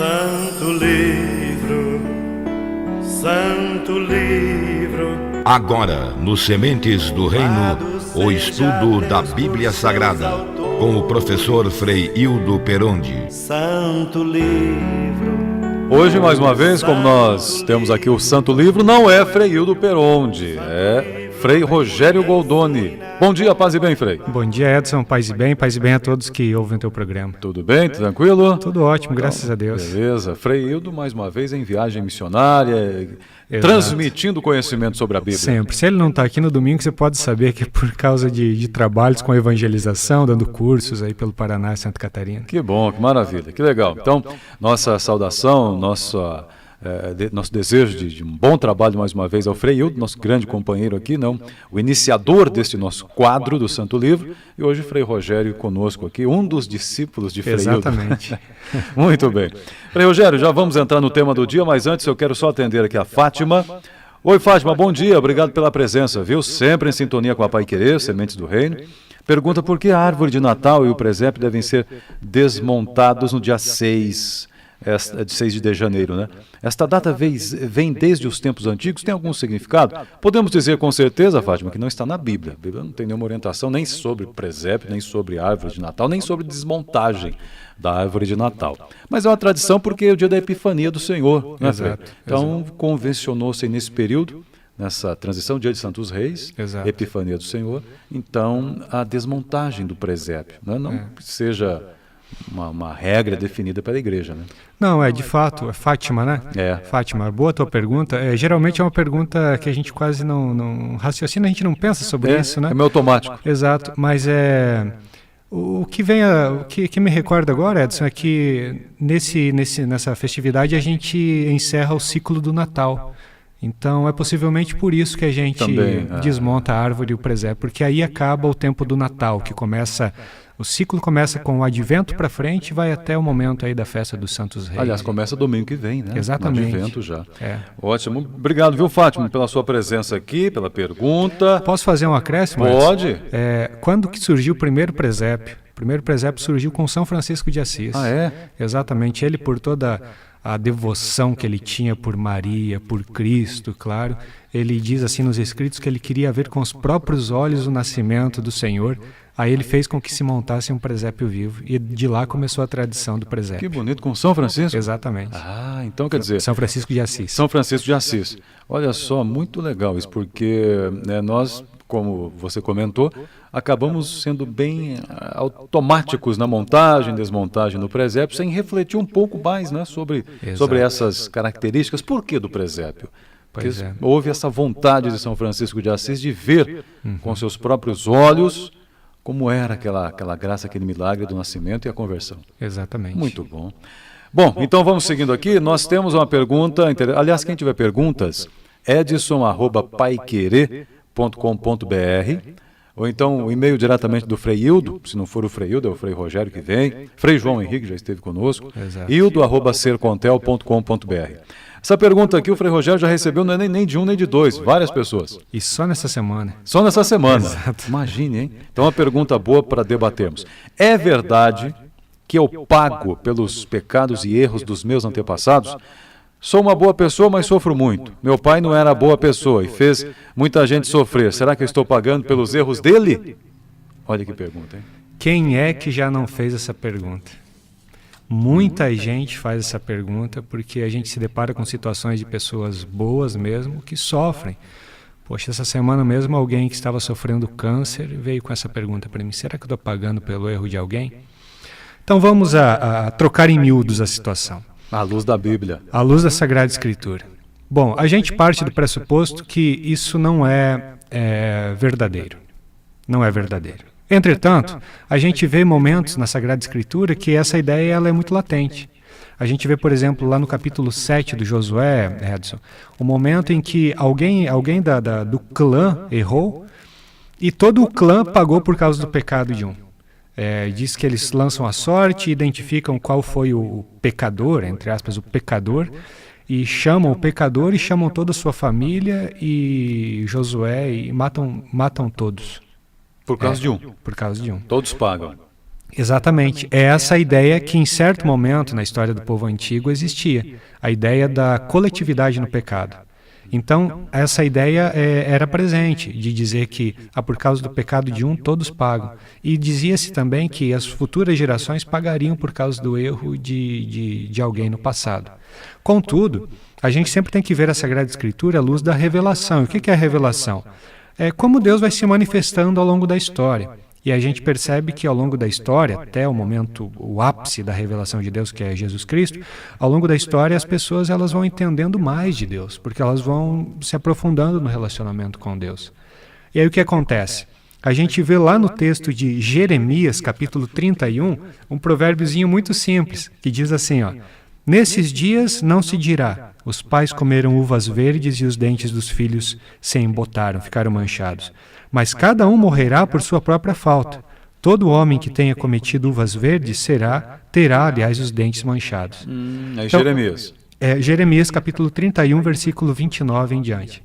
Santo livro, Santo livro. Agora, no Sementes do Reino, o estudo da Bíblia Sagrada, com o professor Frei Hildo Perondi. Santo livro. Hoje, mais uma vez, como nós temos aqui o Santo Livro, não é Frei Hildo Perondi, é Frei Rogério Goldoni. Bom dia, paz e bem, Frei. Bom dia, Edson, paz e bem a todos que ouvem o teu programa. Tudo bem, tranquilo? Tudo ótimo, graças a Deus. Beleza. Frei Hildo, mais uma vez, em viagem missionária, transmitindo conhecimento sobre a Bíblia. Sempre. Se ele não está aqui no domingo, você pode saber que é por causa de trabalhos com evangelização, dando cursos aí pelo Paraná e Santa Catarina. Que bom, que maravilha, que legal. Então, nossa saudação, nosso desejo de um bom trabalho mais uma vez ao Frei Hildo, nosso grande companheiro aqui, o iniciador deste nosso quadro do Santo Livro, e hoje Frei Rogério conosco aqui, um dos discípulos de Frei Hildo. Exatamente. Muito bem. Frei Rogério, já vamos entrar no tema do dia, mas antes eu quero só atender aqui a Fátima. Oi, Fátima, bom dia, obrigado pela presença, viu? Sempre em sintonia com a Pai Querer, Sementes do Reino. Pergunta por que a árvore de Natal e o presépio devem ser desmontados no dia 6 de janeiro, né? Esta data vem desde os tempos antigos, tem algum significado? Podemos dizer com certeza, Fátima, que não está na Bíblia. A Bíblia não tem nenhuma orientação nem sobre presépio, nem sobre árvore de Natal, nem sobre desmontagem da árvore de Natal. Mas é uma tradição porque é o dia da Epifania do Senhor, né, Frei? Então, convencionou-se nesse período, nessa transição, dia de Santos Reis, Epifania do Senhor, então a desmontagem do presépio, né? Não que seja uma regra definida pela igreja, né? Não, de fato, é Fátima, né? Fátima, boa a tua pergunta. Geralmente é uma pergunta que a gente quase não raciocina, a gente não pensa sobre isso, né? É meio automático. Exato, mas o que me recorda agora, Edson, é que nessa festividade a gente encerra o ciclo do Natal. Então é possivelmente por isso que a gente desmonta a árvore e o presépio, porque aí acaba o tempo do Natal, o ciclo começa com o Advento para frente e vai até o momento aí da festa dos Santos Reis. Aliás, começa domingo que vem, né? Exatamente. No Advento já. Ótimo. Obrigado, viu, Fátima, pela sua presença aqui, pela pergunta. Posso fazer um acréscimo? Pode. Quando que surgiu o primeiro presépio? O primeiro presépio surgiu com São Francisco de Assis. Ah, é? Exatamente. Ele, por toda a devoção que ele tinha por Maria, por Cristo, claro, ele diz assim nos escritos que ele queria ver com os próprios olhos o nascimento do Senhor. Aí ele fez com que se montasse um presépio vivo e de lá começou a tradição do presépio. Que bonito, com São Francisco? Exatamente. Ah, então quer dizer... São Francisco de Assis. São Francisco de Assis. Olha só, muito legal isso, porque nós, como você comentou, acabamos sendo bem automáticos na montagem, desmontagem do presépio, sem refletir um pouco mais, né, sobre essas características. Por que do presépio? Porque houve essa vontade de São Francisco de Assis de ver com seus próprios olhos como era aquela graça, aquele milagre do nascimento e a conversão. Exatamente. Muito bom. Bom, então vamos seguindo aqui. Nós temos uma pergunta, aliás, quem tiver perguntas, edson@paiquerer.com.br, ou então o e-mail diretamente do Frei Hildo, se não for o Frei Hildo, é o Frei Rogério que vem. Frei João Henrique já esteve conosco. hildo@sercontel.com.br. Essa pergunta aqui o Frei Rogério já recebeu, não é nem de um nem de dois, várias pessoas. E só nessa semana. Só nessa semana. Exato. Imagine, hein? Então uma pergunta boa para debatermos. É verdade que eu pago pelos pecados e erros dos meus antepassados? Sou uma boa pessoa, mas sofro muito. Meu pai não era boa pessoa e fez muita gente sofrer. Será que eu estou pagando pelos erros dele? Olha que pergunta, hein? Quem é que já não fez essa pergunta? Muita gente faz essa pergunta porque a gente se depara com situações de pessoas boas mesmo que sofrem. Poxa, essa semana mesmo alguém que estava sofrendo câncer veio com essa pergunta para mim: será que eu estou pagando pelo erro de alguém? Então vamos a trocar em miúdos a situação. À luz da Bíblia. À luz da Sagrada Escritura. Bom, a gente parte do pressuposto que isso não é verdadeiro. Não é verdadeiro. Entretanto, a gente vê momentos na Sagrada Escritura que essa ideia ela é muito latente. A gente vê, por exemplo, lá no capítulo 7 do Josué, Edson, o momento em que alguém do clã errou e todo o clã pagou por causa do pecado de um. Diz que eles lançam a sorte, identificam qual foi o pecador, entre aspas, o pecador, e chamam o pecador e chamam toda a sua família e Josué e matam todos. Por causa de um. Por causa de um. Todos pagam. Exatamente. É essa ideia que em certo momento na história do povo antigo existia. A ideia da coletividade no pecado. Então, essa ideia era presente, de dizer que por causa do pecado de um, todos pagam. E dizia-se também que as futuras gerações pagariam por causa do erro de alguém no passado. Contudo, a gente sempre tem que ver a Sagrada Escritura à luz da revelação. E o que é a revelação? É como Deus vai se manifestando ao longo da história. E a gente percebe que ao longo da história, até o momento, o ápice da revelação de Deus, que é Jesus Cristo, ao longo da história as pessoas elas vão entendendo mais de Deus, porque elas vão se aprofundando no relacionamento com Deus. E aí o que acontece? A gente vê lá no texto de Jeremias, capítulo 31, um provérbiozinho muito simples, que diz assim, ó: nesses dias não se dirá, os pais comeram uvas verdes e os dentes dos filhos se embotaram, ficaram manchados. Mas cada um morrerá por sua própria falta. Todo homem que tenha cometido uvas verdes terá, aliás, os dentes manchados. É Jeremias. Jeremias capítulo 31, versículo 29 em diante.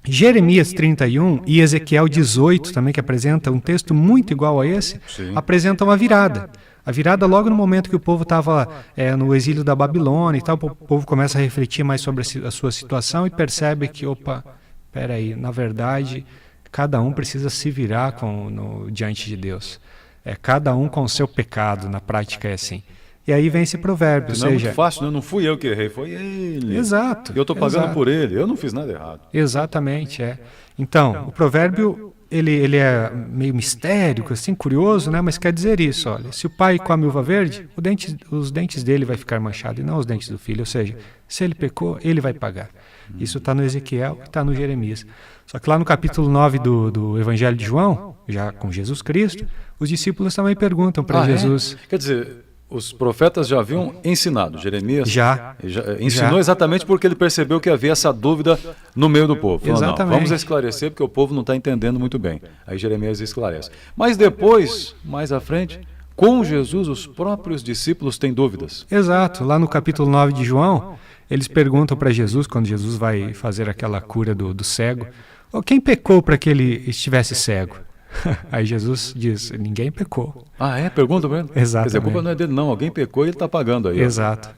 Jeremias 31 e Ezequiel 18, também que apresenta um texto muito igual a esse, apresentam a virada. A virada logo no momento que o povo estava no exílio da Babilônia e tal, o povo começa a refletir mais sobre a sua situação e percebe que, peraí, na verdade, cada um precisa se virar diante de Deus. Cada um com o seu pecado, na prática é assim. E aí vem esse provérbio. Não é muito fácil, né? Não fui eu que errei, foi ele. Exato. Eu estou pagando por ele, eu não fiz nada errado. Exatamente, Então, o provérbio, ele é meio mistérico, assim, curioso, né? Mas quer dizer isso, olha, se o pai come uva verde, os dentes dele vai ficar manchados e não os dentes do filho, ou seja, se ele pecou, ele vai pagar. Isso está no Ezequiel e está no Jeremias. Só que lá no capítulo 9 do Evangelho de João, já com Jesus Cristo, os discípulos também perguntam para Jesus... Quer dizer, os profetas já haviam ensinado, Jeremias já ensinou exatamente porque ele percebeu que havia essa dúvida no meio do povo. Falou, exatamente. Não, vamos esclarecer porque o povo não está entendendo muito bem. Aí Jeremias esclarece. Mas depois, mais à frente, com Jesus, os próprios discípulos têm dúvidas. Exato. Lá no capítulo 9 de João, eles perguntam para Jesus, quando Jesus vai fazer aquela cura do cego, quem pecou para que ele estivesse cego? Aí Jesus diz, ninguém pecou. Pergunta para ele? Exatamente. Quer dizer, a culpa não é dele não, alguém pecou e ele está pagando aí. Exato.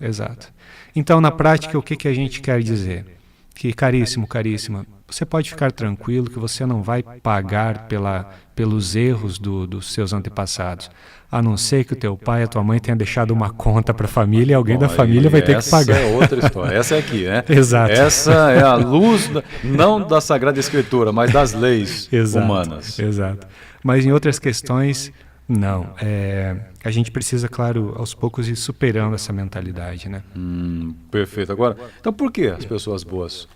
Então, na prática, o que a gente quer dizer? Que, caríssima, você pode ficar tranquilo que você não vai pagar pelos erros dos seus antepassados. A não ser que o teu pai e a tua mãe tenham deixado uma conta para a família e alguém da família vai ter que pagar. Essa é outra história. Essa é aqui, né? Exato. Essa é a luz, não da Sagrada Escritura, mas das leis humanas. Exato. Mas em outras questões, não. A gente precisa, claro, aos poucos ir superando essa mentalidade, né? Perfeito. Agora, então por que as pessoas boas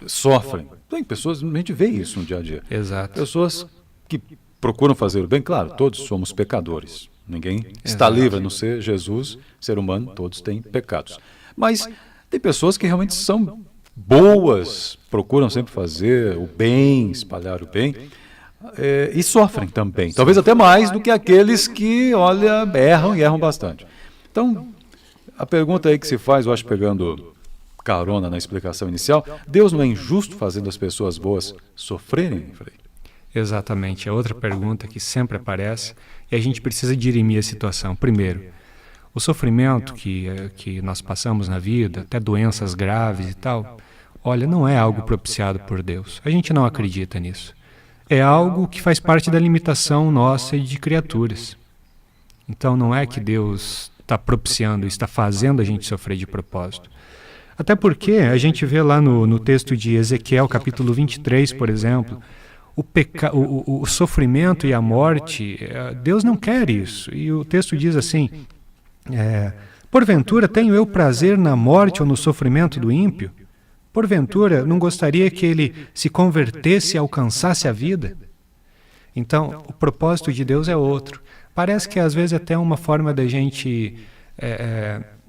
sofrem? Tem pessoas, a gente vê isso no dia a dia. Exato. Pessoas que procuram fazer o bem, claro, todos somos pecadores. Ninguém está livre, a não ser Jesus, ser humano, todos têm pecados. Mas tem pessoas que realmente são boas, procuram sempre fazer o bem, espalhar o bem, e sofrem também. Talvez até mais do que aqueles que, erram e erram bastante. Então, a pergunta aí que se faz, eu acho, pegando carona na explicação inicial, Deus não é injusto fazendo as pessoas boas sofrerem, Frei? Exatamente, é outra pergunta que sempre aparece e a gente precisa dirimir a situação. Primeiro, o sofrimento que nós passamos na vida, até doenças graves e tal, não é algo propiciado por Deus. A gente não acredita nisso. É algo que faz parte da limitação nossa e de criaturas. Então não é que Deus está propiciando, está fazendo a gente sofrer de propósito. Até porque a gente vê lá no texto de Ezequiel, capítulo 23, por exemplo, o sofrimento e a morte, Deus não quer isso. E o texto diz assim, porventura tenho eu prazer na morte ou no sofrimento do ímpio? Porventura não gostaria que ele se convertesse e alcançasse a vida? Então, o propósito de Deus é outro. Parece que às vezes até uma forma da gente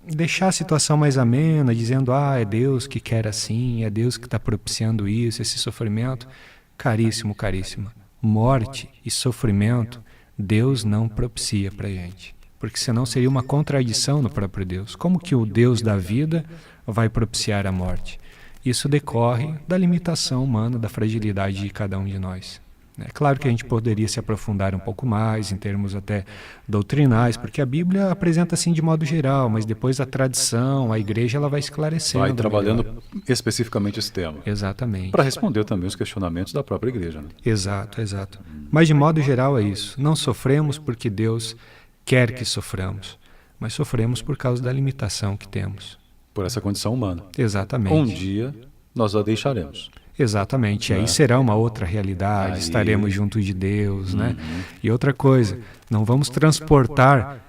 deixar a situação mais amena, dizendo, é Deus que quer assim, é Deus que está propiciando isso, esse sofrimento. Caríssimo, morte e sofrimento, Deus não propicia para a gente. Porque senão seria uma contradição no próprio Deus. Como que o Deus da vida vai propiciar a morte? Isso decorre da limitação humana, da fragilidade de cada um de nós. É claro que a gente poderia se aprofundar um pouco mais em termos até doutrinais, porque a Bíblia apresenta assim de modo geral, mas depois a tradição, a igreja, ela vai esclarecendo. Vai trabalhando melhor. especificamente esse tema. Exatamente. Para responder também os questionamentos da própria igreja. Né? Exato, exato. Mas de modo geral é isso. Não sofremos porque Deus quer que soframos, mas sofremos por causa da limitação que temos. Por essa condição humana. Exatamente. Um dia nós a deixaremos. Exatamente, aí será uma outra realidade, estaremos junto de Deus, né? E outra coisa, não vamos transportar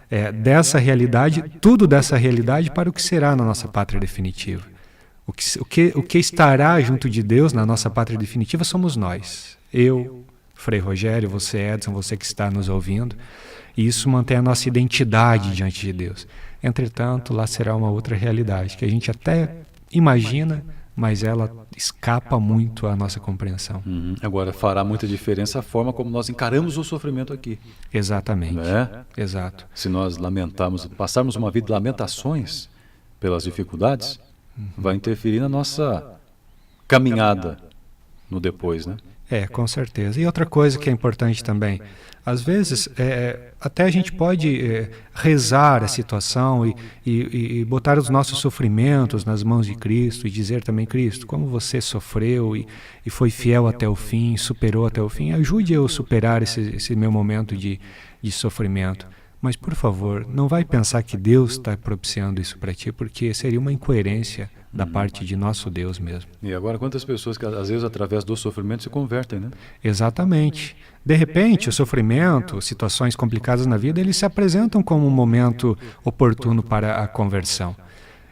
dessa realidade, tudo dessa realidade para o que será na nossa pátria definitiva. O que estará junto de Deus na nossa pátria definitiva somos nós. Eu, Frei Rogério, você Edson, você que está nos ouvindo, e isso mantém a nossa identidade diante de Deus. Entretanto, lá será uma outra realidade, que a gente até imagina, mas ela escapa muito à nossa compreensão. Agora, fará muita diferença a forma como nós encaramos o sofrimento aqui. Exatamente. Né? Exato. Se nós lamentarmos, passarmos uma vida de lamentações pelas dificuldades, vai interferir na nossa caminhada no depois, né? Com certeza. E outra coisa que é importante também, às vezes, até a gente pode rezar a situação e botar os nossos sofrimentos nas mãos de Cristo e dizer também, Cristo, como você sofreu e foi fiel até o fim, superou até o fim, ajude eu a superar esse meu momento de sofrimento. Mas, por favor, não vai pensar que Deus está propiciando isso para ti, porque seria uma incoerência da parte de nosso Deus mesmo. E agora, quantas pessoas que, às vezes, através do sofrimento, se convertem, né? Exatamente. De repente, o sofrimento, situações complicadas na vida, eles se apresentam como um momento oportuno para a conversão.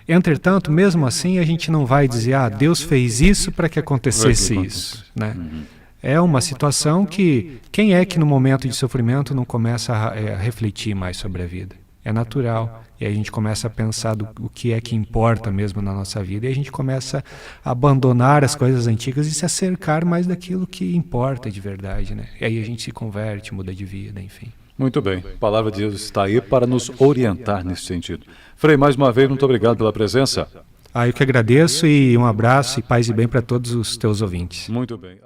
Entretanto, mesmo assim, a gente não vai dizer, Deus fez isso para que acontecesse isso, né? É uma situação que, quem é que no momento de sofrimento não começa a refletir mais sobre a vida? É natural. E aí a gente começa a pensar o que é que importa mesmo na nossa vida. E a gente começa a abandonar as coisas antigas e se acercar mais daquilo que importa de verdade, né? E aí a gente se converte, muda de vida, enfim. Muito bem. A palavra de Deus está aí para nos orientar nesse sentido. Frei, mais uma vez, muito obrigado pela presença. Eu que agradeço e um abraço e paz e bem para todos os teus ouvintes. Muito bem.